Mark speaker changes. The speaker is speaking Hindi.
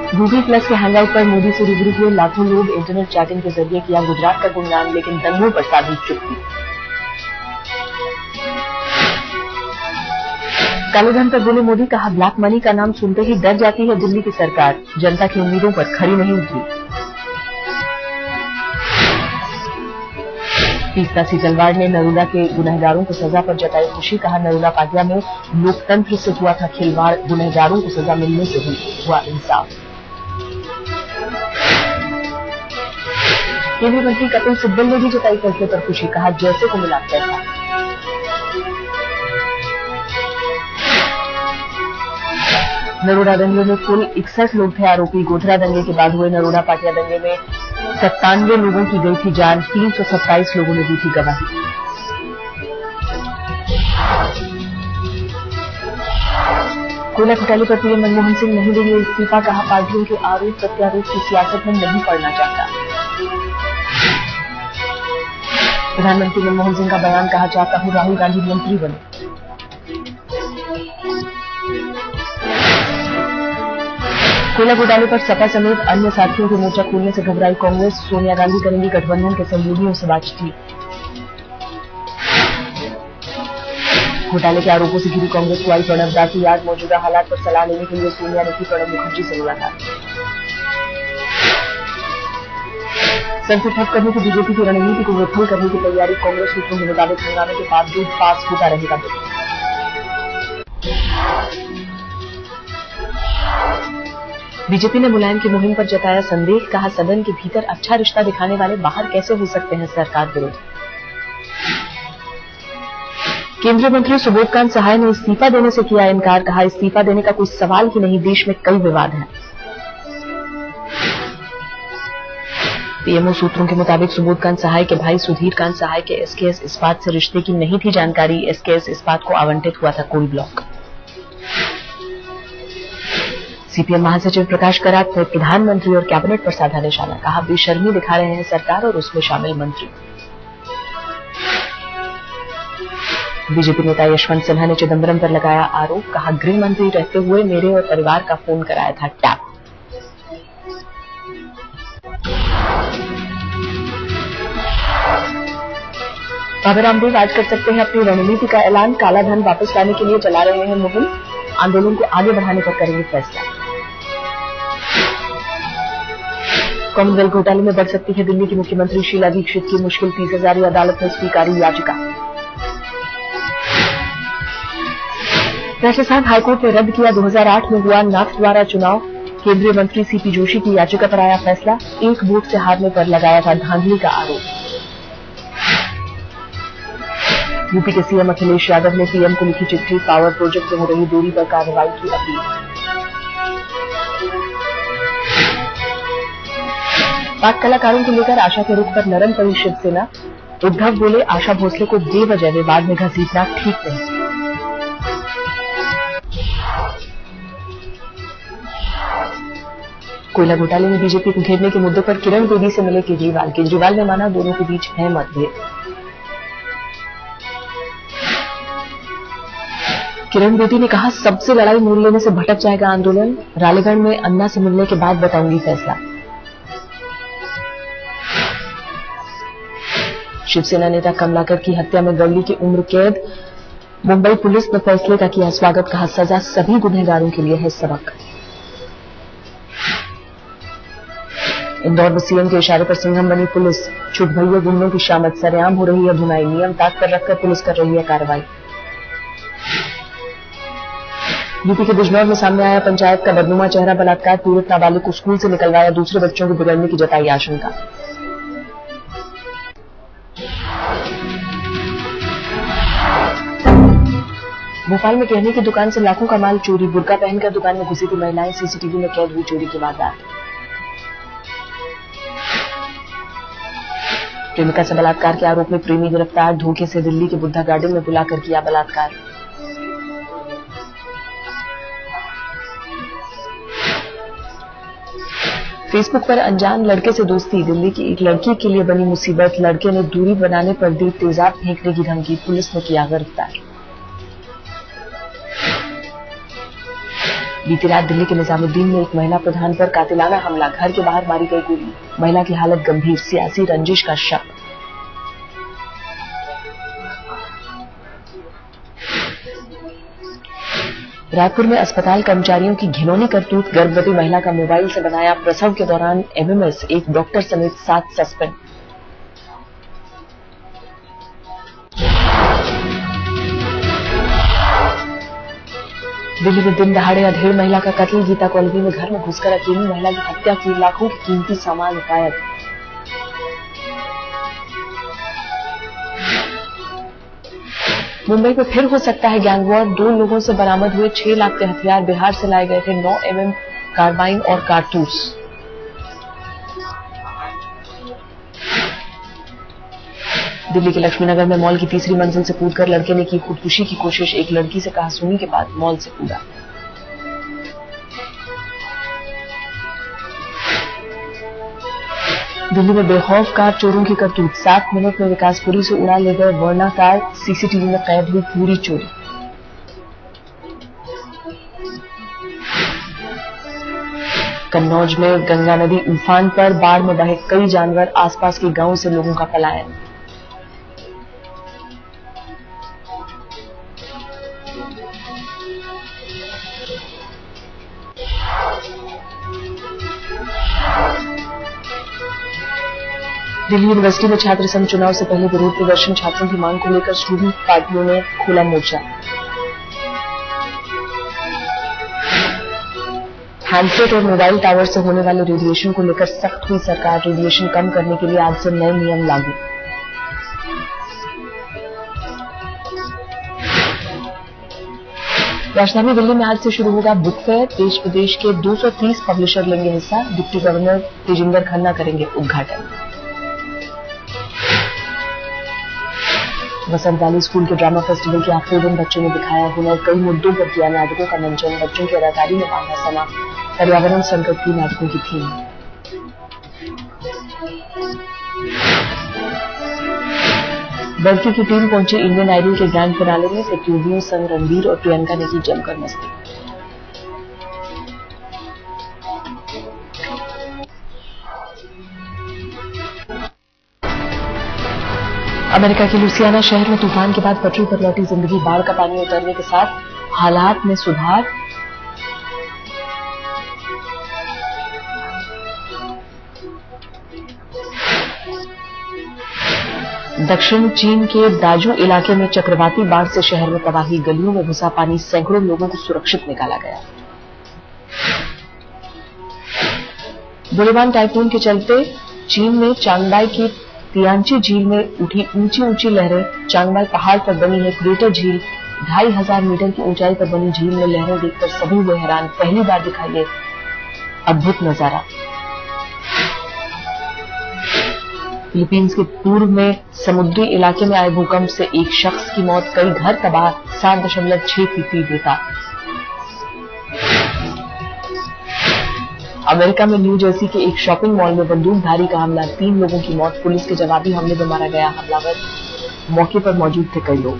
Speaker 1: गूगल प्लस के हैंगआउट पर मोदी से रूबरू हुए लाखों लोग। इंटरनेट चैटिंग के जरिए किया गुजरात का गुणगान, लेकिन दंगों पर साधी चुप्पी। कालेधन पर बोले मोदी, कहा ब्लैक मनी का नाम सुनते ही डर जाती है दिल्ली की सरकार, जनता की उम्मीदों पर खरी नहीं उतरी। तीस्ता सीतलवाड़ ने नरोदा के गुनहगारों को सजा पर जताई खुशी, कहा नरोदा पाटिया में लोकतंत्र से हुआ था खिलवाड़, गुनहगारों को सजा मिलने से भी हुआ इंसाफ। केंद्रीय मंत्री कपिल सिब्बल ने भी जताई फैसले पर खुशी, कहा जैसे को मिला पैसा। नरोदा दंगे में कुल 61 लोग थे आरोपी। गोधरा दंगे के बाद हुए नरोदा पाटिया दंगे में 97 लोगों की गई थी जान, 327 लोगों ने दी थी गवाही। कोयला घोटाले पर पीएम मनमोहन सिंह नहीं देंगे इस्तीफा, कहा पार्टियों के आरोप प्रत्यारोप की सियासत में नहीं पड़ना चाहता। प्रधानमंत्री मनमोहन सिंह का बयान, कहा चाहता हूं राहुल गांधी मंत्री बने। कोयला घोटाले पर सपा समेत अन्य साथियों के मोर्चा खोलने से घबराई कांग्रेस, सोनिया गांधी करेंगी गठबंधन के सहयोगियों से बातचीत। घोटाले के आरोपों से घिरी कांग्रेस को आई प्रणब दा की याद, मौजूदा हालात पर सलाह लेने के लिए सोनिया ने की प्रणब मुखर्जी से मुलाकात। संसद ठप करने की बीजेपी की रणनीति को विफल करने की तैयारी, कांग्रेस सूत्रों के मुताबिक हंगामे के बावजूद पास होता रहेगा बिल। बीजेपी ने मुलायम की मुहिम पर जताया संदेह, कहा सदन के भीतर अच्छा रिश्ता दिखाने वाले बाहर कैसे हो सकते हैं सरकार विरोधी। केंद्रीय मंत्री सुबोधकांत सहाय ने इस्तीफा देने से किया इनकार, कहा इस्तीफा देने का कोई सवाल ही नहीं, देश में कई विवाद हैं। पीएमओ सूत्रों के मुताबिक सुबोधकांत सहाय के भाई सुधीर कांत सहाय के एसकेएस इस्पात से रिश्ते की नहीं थी जानकारी। एसकेएस इस्पात को आवंटित हुआ था कोल ब्लॉक। सीपीएम महासचिव प्रकाश करात ने प्रधानमंत्री और कैबिनेट पर साधा निशाना, कहा बेशर्मी दिखा रहे हैं सरकार और उसमें शामिल मंत्री। बीजेपी नेता यशवंत सिन्हा ने चिदंबरम पर लगाया आरोप, कहा गृह मंत्री रहते हुए मेरे और परिवार का फोन कराया था टैप। बाबा रामदेव आज कर सकते हैं अपनी रणनीति का ऐलान, काला धन वापस लाने के लिए चला रहे हैं मुहिम, आंदोलन को आगे बढ़ाने पर करेंगे फैसला। कॉमनवेल्थ घोटाले में बढ़ सकती है दिल्ली की मुख्यमंत्री शीला दीक्षित की मुश्किल, 30,000 अदालत ने स्वीकारी याचिका। राजस्थान हाईकोर्ट ने रद्द किया 2008 में हुआ नाथ द्वारा चुनाव, केंद्रीय मंत्री सीपी जोशी की याचिका पर आया फैसला, एक वोट से हारने पर लगाया था धांधली का आरोप। यूपी के सीएम अखिलेश यादव ने पीएम को लिखी चिट्ठी, पावर प्रोजेक्ट में हो रही देरी पर कार्रवाई की अपील। पाक कलाकारों को लेकर आशा के रुख पर नरम पड़ी शिवसेना, उद्धव बोले आशा भोसले को बेवजह विवाद में घसीटना ठीक नहीं। कोयला घोटाले में बीजेपी को घेरने के मुद्दे पर किरण बेदी से मिले केजरीवाल, केजरीवाल ने माना दोनों के बीच है मतभेद। किरण बेदी ने कहा सबसे लड़ाई मोड़ लेने से भटक जाएगा आंदोलन, रालेगढ़ में अन्ना से मिलने के बाद बताऊंगी फैसला। शिवसेना नेता कमलाकर की हत्या में गवली की उम्र कैद, मुंबई पुलिस ने फैसले का किया स्वागत, कहा सजा सभी गुनहगारों के लिए है सबक। इंदौर में सीएम के इशारे पर सिंघम बनी पुलिस, छुट भैया गुंडों की शामत, सरेआम हो रही है धुनाई, नियम ताक पर रखकर पुलिस कर रही है कार्रवाई। यूपी के बिजनौर में सामने आया पंचायत का बदनुमा चेहरा, बलात्कार पीड़ित नाबालिग को स्कूल से निकलवाया, दूसरे बच्चों को बिगड़ने की जताई आशंका। भोपाल में कहने की दुकान से लाखों का माल चोरी, बुर्का पहनकर दुकान में घुसी थी महिलाएं, सीसीटीवी में कैद हुई चोरी की वारदात। प्रेमिका से बलात्कार के आरोप में प्रेमी गिरफ्तार, धोखे से दिल्ली के बुद्धा गार्डन में बुलाकर किया बलात्कार। फेसबुक पर अनजान लड़के से दोस्ती, दिल्ली की एक लड़की के लिए बनी मुसीबत, लड़के ने दूरी बनाने पर दी तेजाब फेंकने की धमकी, पुलिस ने किया गिरफ्तार। बीती रात दिल्ली के निजामुद्दीन में एक महिला प्रधान पर कातिलाना हमला, घर के बाहर मारी गई गोली, महिला की हालत गंभीर, सियासी रंजिश का शक। रायपुर में अस्पताल कर्मचारियों की घिनौनी करतूत, गर्भवती महिला का मोबाइल से बनाया प्रसव के दौरान एमएमएस, एक डॉक्टर समेत 7 सस्पेंड। दिल्ली में दिन दहाड़े अधेड़ महिला का कत्ल, गीता कॉलोनी में घर में घुसकर अकेली महिला की हत्या की, लाखों की कीमती सामान गायब। मुंबई में फिर हो सकता है गैंगवॉर, 2 लोगों से बरामद हुए 6 लाख के हथियार, बिहार से लाए गए थे 9 mm कार्बाइन और कारतूस। दिल्ली के लक्ष्मीनगर में मॉल की तीसरी मंजिल से कूदकर लड़के ने की खुदकुशी की कोशिश, एक लड़की से कहासुनी के बाद मॉल से कूदा। दिल्ली में बेखौफ कार चोरों की करतूत, 7 मिनट में विकासपुरी से उड़ा ले गए वर्ना कार, सीसीटीवी में कैद हुई पूरी चोरी। कन्नौज में गंगा नदी उफान पर, बाढ़ में बहे कई जानवर, आसपास के गांवों से लोगों का पलायन। दिल्ली यूनिवर्सिटी में छात्र संघ चुनाव से पहले विरोध प्रदर्शन, छात्रों की मांग को लेकर स्टूडेंट पार्टियों ने खोला मोर्चा। हैंडसेट और मोबाइल टावर से होने वाले रेडिएशन को लेकर सख्त हुई सरकार, रेडिएशन कम करने के लिए आज से नए नियम लागू। राजधानी दिल्ली में आज से शुरू होगा बुक फेयर, देश विदेश के 230 पब्लिशर लेंगे हिस्सा, डिप्टी गवर्नर तेजिंदर खन्ना करेंगे उद्घाटन। वसंत वैली स्कूल के ड्रामा फेस्टिवल के आखिरी दिन बच्चों ने दिखाया हुनर, कई मुद्दों पर किया नाटकों का मंचन, बच्चों की अदाकारी में बांधा समा, पर्यावरण संकट की नाटकों की थीम। बल्कि की टीम पहुंची इंडियन आइडल के ग्रैंड फिनाले में, प्रतियोगियों संग रणबीर और प्रियंका ने की जमकर मस्ती। अमेरिका के लुसियाना शहर में तूफान के बाद पटरी पर लौटी जिंदगी, बाढ़ का पानी उतरने के साथ हालात में सुधार। दक्षिण चीन के दाजू इलाके में चक्रवाती बाढ़ से शहर में तबाही, गलियों में घुसा पानी, सैकड़ों लोगों को सुरक्षित निकाला गया। बुरेवान टाइफून के चलते चीन में चांगबाई की तियांची झील में उठी ऊंची ऊंची लहरें, चांगबाई पहाड़ पर बनी है क्रेटर झील, 2500 मीटर की ऊंचाई पर बनी झील में लहरें देखकर सभी हुए हैरान, पहली बार दिखाई दे अद्भुत नजारा। फिलीपींस के पूर्व में समुद्री इलाके में आए भूकंप से एक शख्स की मौत, कई घर तबाह, 7.6 की तीव्रता। अमेरिका में न्यू जर्सी के एक शॉपिंग मॉल में बंदूकधारी का हमला, 3 लोगों की मौत, पुलिस के जवाबी हमले में मारा गया हमलावर, मौके पर मौजूद थे कई लोग।